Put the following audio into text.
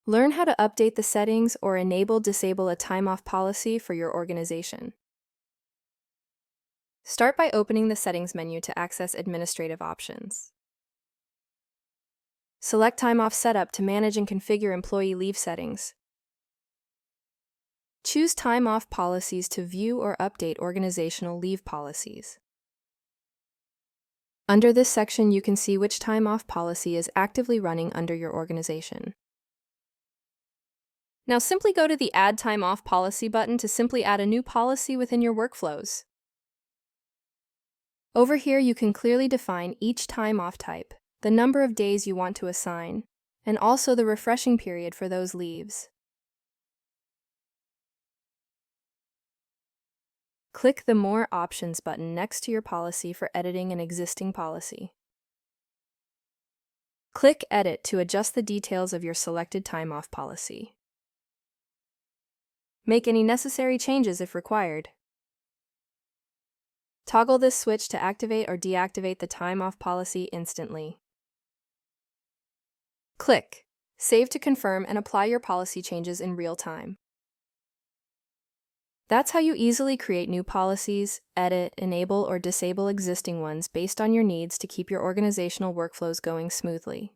Learn how to update the settings or disable a time-off policy for your organization. Start by opening the Settings menu to access administrative options. Select Time Off Setup to manage and configure employee leave settings. Choose Time Off Policies to view or update organizational leave policies. Under this section, you can see which time off policy is actively running under your organization. Now simply go to the Add Time Off Policy button to simply add a new policy within your workflows. Over here, you can clearly define each time off type, the number of days you want to assign, and also the refreshing period for those leaves. Click the More Options button next to your policy for editing an existing policy. Click Edit to adjust the details of your selected time off policy. Make any necessary changes if required. Toggle this switch to activate or deactivate the time off policy instantly. Click Save to confirm and apply your policy changes in real time. That's how you easily create new policies, edit, enable, or disable existing ones based on your needs to keep your organizational workflows going smoothly.